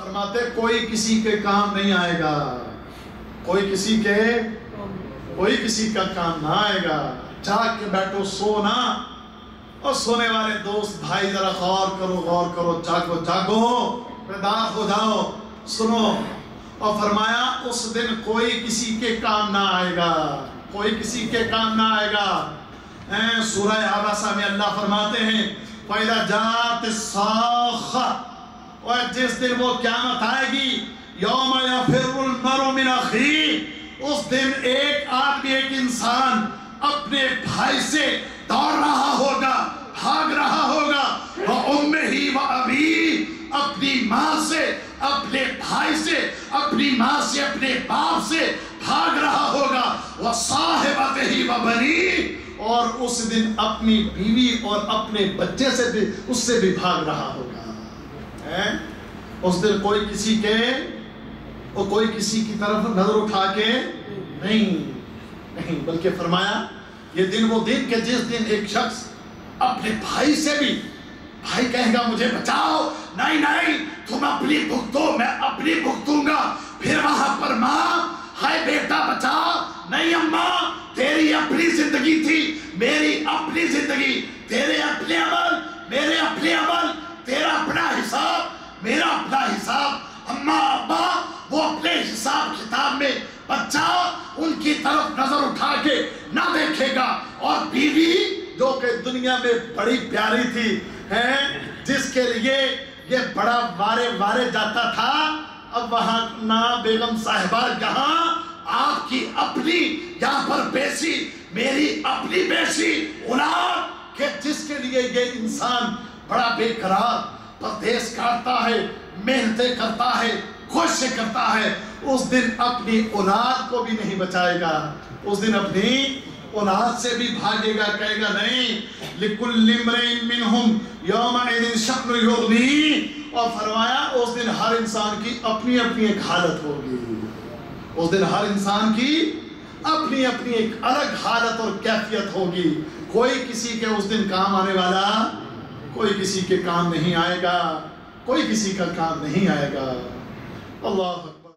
फरमाते कोई किसी के काम नहीं आएगा, कोई किसी का काम ना आएगा। जाग के बैठो, सोना। और सोने वाले दोस्त भाई जरा गौर करो, जागो जागो, बेदार हो जाओ, सुनो। और फरमाया उस दिन कोई किसी के काम ना आएगा, कोई किसी के काम ना आएगा। सूरह आबासा में अल्लाह फरमाते हैं फ़इज़ा जात साख़ा, और जिस दिन वो क़यामत आएगी, यौम यफ़िर्रुल मरउ मिन अख़ीह, उस दिन एक आदमी, एक इंसान अपने भाई से दौड़ रहा होगा, भाग रहा होगा। व उम्मिही व अबीही, अपनी माँ से, अपने भाई से, अपनी माँ से, अपने बाप से भाग रहा होगा। व साहिबतिही व बनीह, और उस दिन अपनी बीवी और अपने बच्चे से भी, उससे भी भाग रहा होगा। उस दिन कोई किसी की तरफ नजर उठा के नहीं, बल्कि फरमाया ये दिन वो दिन के जिस दिन एक शख्स अपने भाई से भी, भाई कहेगा मुझे बचाओ, नहीं तुम अपनी भुगतो, मैं अपनी भुगतूंगा। फिर वहां पर माँ, हाय बेटा बचा, नहीं अम्मा तेरी अपनी जिंदगी थी, मेरी अपनी जिंदगी, तेरे अपने अमल, मेरे अपने अमल, तेरा अपना हिसाब, मेरा अपना हिसाब। अम्मा अब्बा वो अपने हिसाब किताब में बच्चा उनकी तरफ नजर उठा के ना देखेगा। और बीवी जो कि दुनिया में बड़ी प्यारी थी, जिसके लिए ये बड़ा वारे जाता था, अब वहां ना बेगम साहिबा, यहाँ आपकी अपनी, यहाँ पर बेसी, मेरी अपनी बेसी औलाद के, जिसके लिए ये इंसान बड़ा बेकरार परदेश काटता है, मेहनतें करता है, कोशिश करता है, उस दिन अपनी औलाद को भी नहीं बचाएगा, उस दिन अपनी औलाद से भी भागेगा, कहेगा नहीं, लिकुल्लि इम्रिइन मिनहुम यौमइज़िन शअनुन युग़नीह। और फरमाया उस दिन हर इंसान की अपनी अपनी एक हालत होगी, उस दिन हर इंसान की अपनी अपनी एक अलग हालत और कैफियत होगी। कोई किसी के उस दिन काम आने वाला, कोई किसी के काम नहीं आएगा, कोई किसी का काम नहीं आएगा। अल्लाह